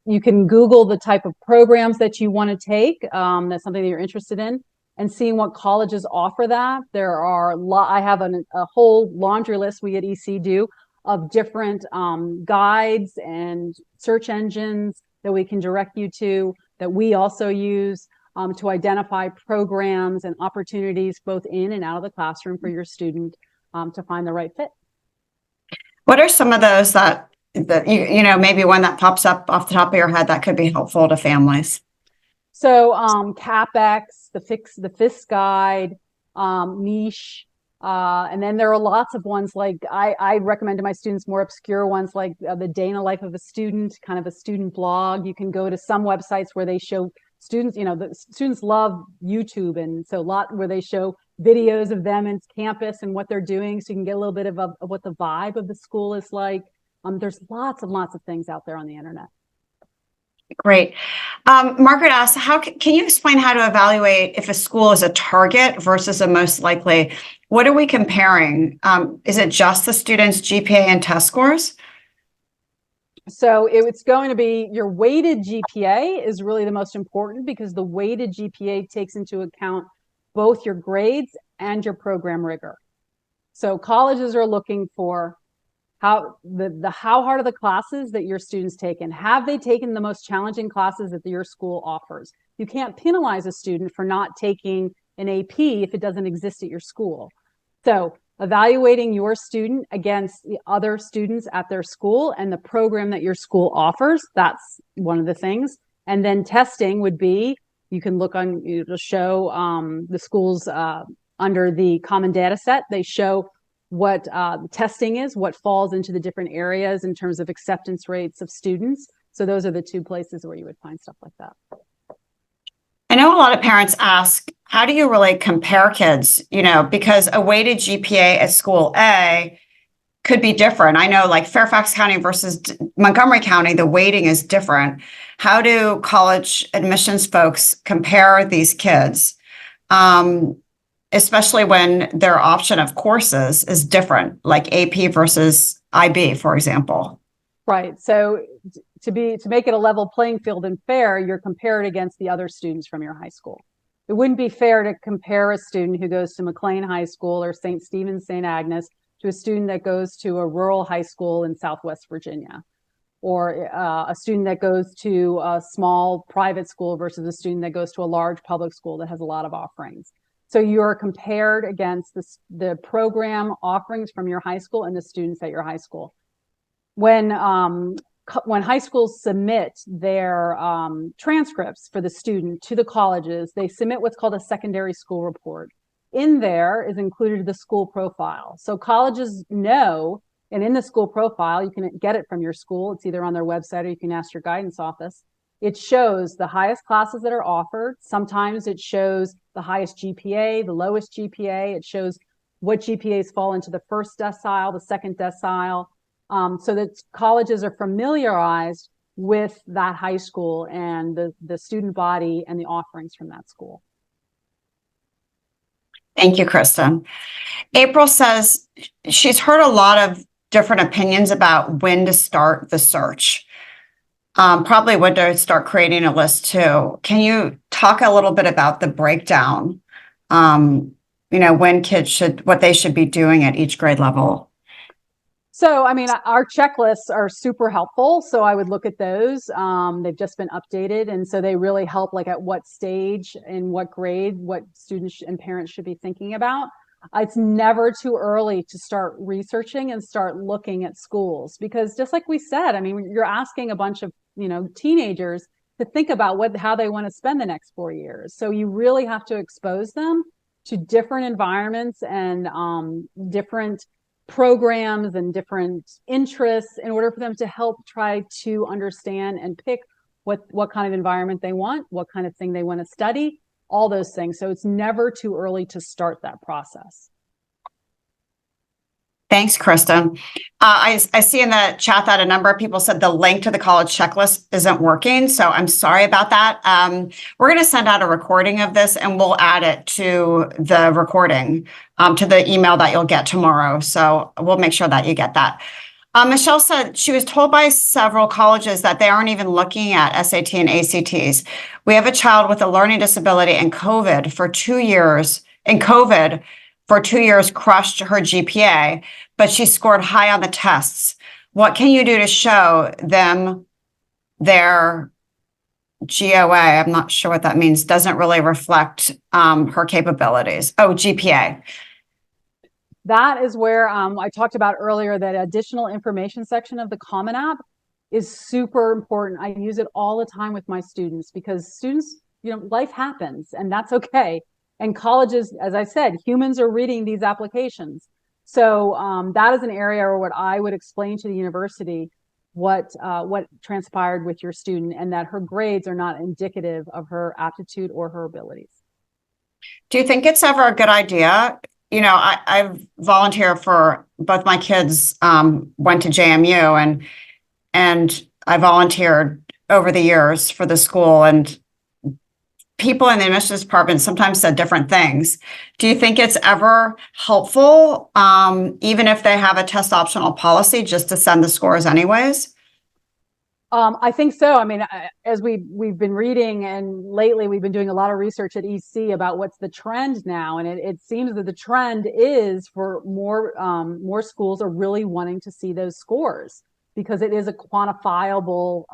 you can Google the type of programs that you want to take. That's something that you're interested in, and seeing what colleges offer that. There are I have a whole laundry list we at EC do of different guides and search engines that we can direct you to, that we also use to identify programs and opportunities both in and out of the classroom for your student to find the right fit. What are some of those that maybe one that pops up off the top of your head that could be helpful to families? So CapEx, the FIS guide, niche, and then there are lots of ones like I recommend to my students more obscure ones like the Day in the Life of a Student, kind of a student blog. You can go to some websites where they show students, the students love YouTube, and so a lot where they show videos of them in campus and what they're doing, so you can get a little bit of what the vibe of the school is like. There's lots and lots of things out there on the internet. Great. Margaret asks, can you explain how to evaluate if a school is a target versus a most likely? What are we comparing? Is it just the students' GPA and test scores? So it's going to be your weighted GPA is really the most important, because the weighted GPA takes into account both your grades and your program rigor. So colleges are looking for how hard are the classes that your students taken? Have they taken the most challenging classes that your school offers? You can't penalize a student for not taking an AP if it doesn't exist at your school. So evaluating your student against the other students at their school and the program that your school offers, that's one of the things. And then testing would be, you can look on, it'll show the schools under the common data set, they show what testing is, what falls into the different areas in terms of acceptance rates of students. So those are the two places where you would find stuff like that. I know a lot of parents ask, how do you really compare kids? Because a weighted GPA at school A could be different. I know like Fairfax County versus Montgomery County, the weighting is different. How do college admissions folks compare these kids? Especially when their option of courses is different, like AP versus IB, for example. Right. So to make it a level playing field and fair, you're compared against the other students from your high school. It wouldn't be fair to compare a student who goes to McLean High School or St. Stephen's, St. Agnes to a student that goes to a rural high school in Southwest Virginia, or a student that goes to a small private school versus a student that goes to a large public school that has a lot of offerings. So you're compared against the program offerings from your high school and the students at your high school. When high schools submit their transcripts for the student to the colleges, they submit what's called a secondary school report. In there is included the school profile. So colleges know, and in the school profile, you can get it from your school. It's either on their website or you can ask your guidance office. It shows the highest classes that are offered. Sometimes it shows the highest GPA, the lowest GPA. It shows what GPAs fall into the first decile, the second decile, so that colleges are familiarized with that high school and the student body and the offerings from that school. Thank you, Kristin. April says she's heard a lot of different opinions about when to start the search. Probably when to start creating a list too. Can you talk a little bit about the breakdown? When kids what they should be doing at each grade level? So, I mean, our checklists are super helpful. So I would look at those. They've just been updated. And so they really help, like at what stage and what grade, what students and parents should be thinking about. It's never too early to start researching and start looking at schools, because just like we said, I mean, you're asking a bunch of, teenagers to think about how they want to spend the next 4 years. So you really have to expose them to different environments and different programs and different interests in order for them to help try to understand and pick what kind of environment they want, what kind of thing they want to study, all those things. So it's never too early to start that process. Thanks, Kristin. I see in the chat that a number of people said the link to the college checklist isn't working. So I'm sorry about that. We're going to send out a recording of this and we'll add it to the recording, to the email that you'll get tomorrow. So we'll make sure that you get that. Michelle said she was told by several colleges that they aren't even looking at SAT and ACTs. We have a child with a learning disability and COVID for 2 years, crushed her GPA, but she scored high on the tests. What can you do to show them their GOA? I'm not sure what that means. Doesn't really reflect her capabilities. Oh, GPA. That is where I talked about earlier, that additional information section of the Common App is super important. I use it all the time with my students because students, life happens and that's okay. And colleges, as I said, humans are reading these applications. So that is an area where what I would explain to the university what transpired with your student and that her grades are not indicative of her aptitude or her abilities. Do you think it's ever a good idea? I volunteer for both my kids, went to JMU and I volunteered over the years for the school, and people in the admissions department sometimes said different things. Do you think it's ever helpful, even if they have a test optional policy, just to send the scores anyways? I think so. I mean, as we've been reading, and lately we've been doing a lot of research at EC about what's the trend now, and it seems that the trend is for more schools are really wanting to see those scores because it is a quantifiable,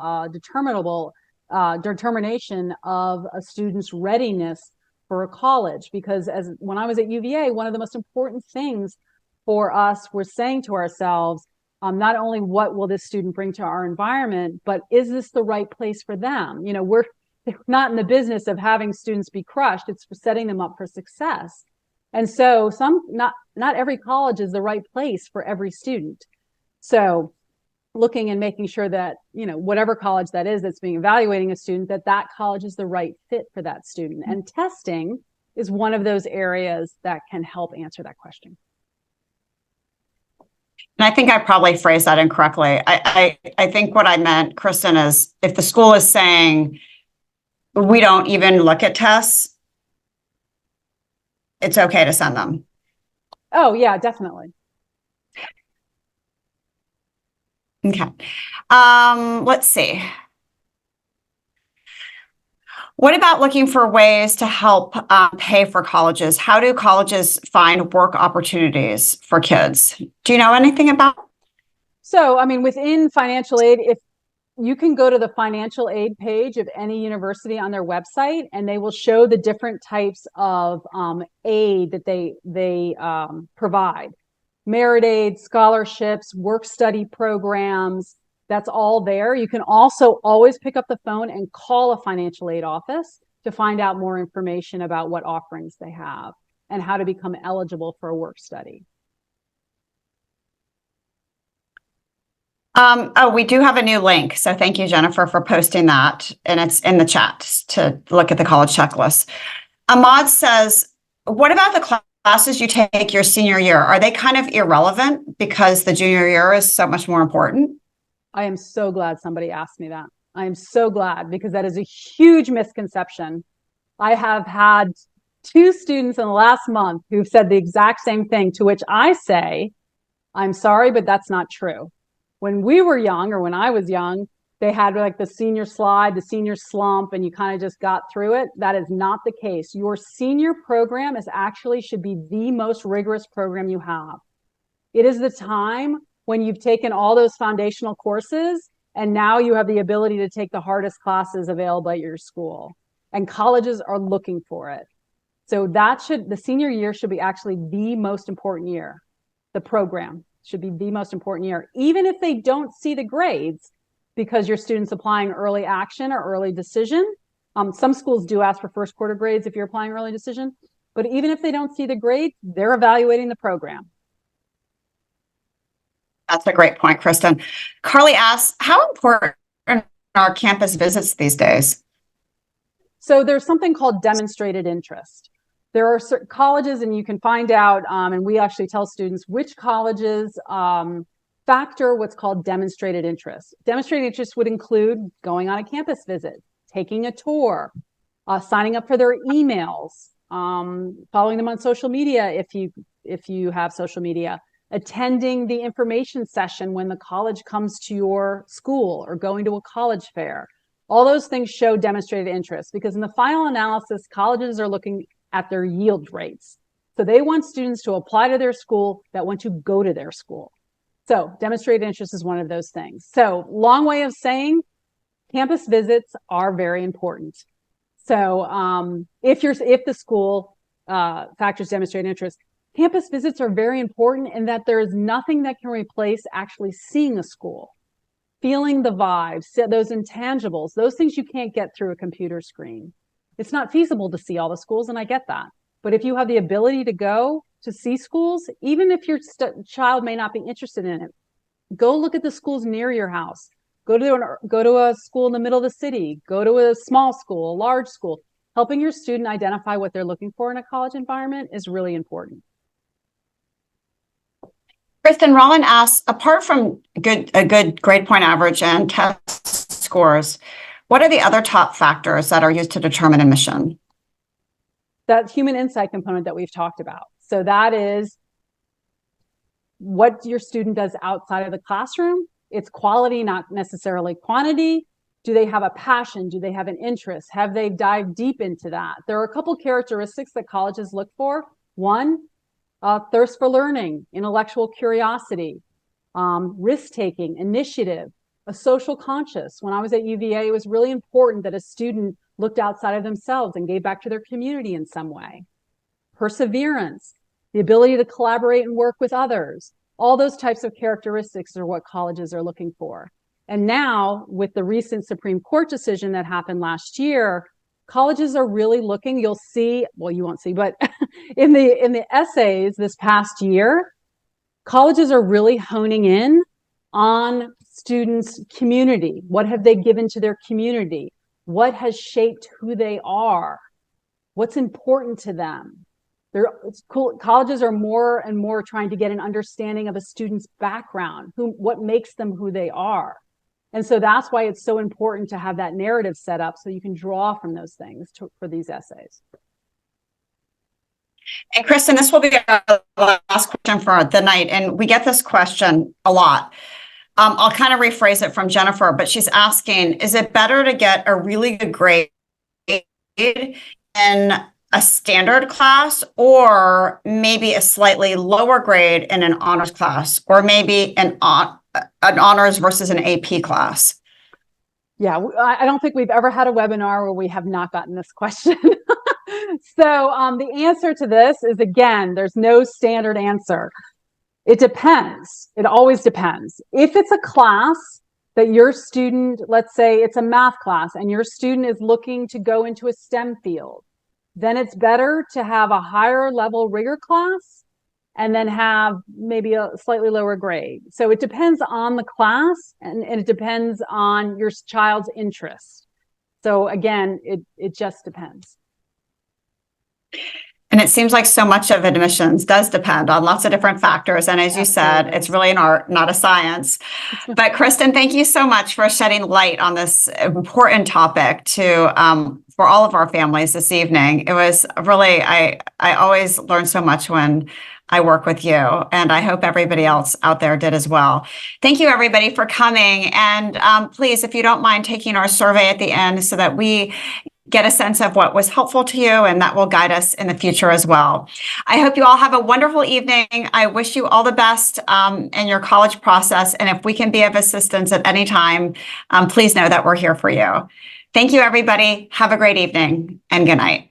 determination of a student's readiness for a college. Because when I was at UVA, one of the most important things for us was saying to ourselves, not only what will this student bring to our environment, but is this the right place for them? We're not in the business of having students be crushed. It's for setting them up for success. And so not every college is the right place for every student. So looking and making sure that, whatever college that is that's being evaluating a student, that college is the right fit for that student. And testing is one of those areas that can help answer that question. And I think I probably phrased that incorrectly. I think what I meant, Kristin, is if the school is saying we don't even look at tests, it's okay to send them. Oh, yeah, definitely. Okay. Let's see. What about looking for ways to help pay for colleges? How do colleges find work opportunities for kids? Do you know anything about? So, I mean, within financial aid, if you can go to the financial aid page of any university on their website, and they will show the different types of aid that they provide. Merit aid, scholarships, work study programs, that's all there. You can also always pick up the phone and call a financial aid office to find out more information about what offerings they have and how to become eligible for a work study. We do have a new link. So thank you, Jennifer, for posting that. And it's in the chat to look at the college checklist. Ahmad says, what about the classes you take your senior year? Are they kind of irrelevant because the junior year is so much more important? I am so glad somebody asked me that. I am so glad, because that is a huge misconception. I have had 2 students in the last month who've said the exact same thing, to which I say, I'm sorry, but that's not true. When we were young, or when I was young, they had like the senior slide, the senior slump, and you kind of just got through it. That is not the case. Your senior program should be the most rigorous program you have. It is the time when you've taken all those foundational courses and now you have the ability to take the hardest classes available at your school. And colleges are looking for it. So the senior year should be actually the most important year. The program should be the most important year. Even if they don't see the grades, because your student's applying early action or early decision. Some schools do ask for first quarter grades if you're applying early decision, but even if they don't see the grade, they're evaluating the program. That's a great point, Kristin. Carly asks, how important are campus visits these days? So there's something called demonstrated interest. There are certain colleges, and you can find out, and we actually tell students which colleges factor what's called demonstrated interest. Demonstrated interest would include going on a campus visit, taking a tour, signing up for their emails, following them on social media if you have social media, attending the information session when the college comes to your school, or going to a college fair. All those things show demonstrated interest, because in the final analysis, colleges are looking at their yield rates. So they want students to apply to their school that want to go to their school. So demonstrated interest is one of those things. So long way of saying campus visits are very important. So if the school factors demonstrated interest, campus visits are very important in that there is nothing that can replace actually seeing a school, feeling the vibes, those intangibles, those things you can't get through a computer screen. It's not feasible to see all the schools, and I get that. But if you have the ability to go to see schools, even if your child may not be interested in it, go look at the schools near your house. Go to a school in the middle of the city. Go to a small school, a large school. Helping your student identify what they're looking for in a college environment is really important. Kristin, Roland asks, apart from a good grade point average and test scores, what are the other top factors that are used to determine admission? That human insight component that we've talked about. So that is what your student does outside of the classroom. It's quality, not necessarily quantity. Do they have a passion? Do they have an interest? Have they dived deep into that? There are a couple characteristics that colleges look for. One, thirst for learning, intellectual curiosity, risk-taking, initiative, a social conscious. When I was at UVA, it was really important that a student looked outside of themselves and gave back to their community in some way. Perseverance, the ability to collaborate and work with others. All those types of characteristics are what colleges are looking for. And now, with the recent Supreme Court decision that happened last year, colleges are really looking, you'll see, well, you won't see, but in the essays this past year, colleges are really honing in on students' community. What have they given to their community? What has shaped who they are? What's important to them? It's cool. Colleges are more and more trying to get an understanding of a student's background, what makes them who they are. And so that's why it's so important to have that narrative set up so you can draw from those things for these essays. And Kristin, this will be our last question for the night. And we get this question a lot. I'll kind of rephrase it from Jennifer, but she's asking, is it better to get a really good grade in a standard class, or maybe a slightly lower grade in an honors class, or maybe an honors versus an AP class? Yeah, I don't think we've ever had a webinar where we have not gotten this question. So the answer to this is, again, there's no standard answer. It depends. It always depends. If it's a class that your student, let's say it's a math class, and your student is looking to go into a STEM field, then it's better to have a higher level rigor class and then have maybe a slightly lower grade. So it depends on the class, and it depends on your child's interest. So again, it just depends. And it seems like so much of admissions does depend on lots of different factors. And as you said, it's really an art, not a science. But Kristin, thank you so much for shedding light on this important topic for all of our families this evening. It was really, I always learn so much when I work with you, and I hope everybody else out there did as well. Thank you, everybody, for coming. And please, if you don't mind taking our survey at the end so that we get a sense of what was helpful to you, and that will guide us in the future as well. I hope you all have a wonderful evening. I wish you all the best in your college process. And if we can be of assistance at any time, please know that we're here for you. Thank you, everybody. Have a great evening and good night.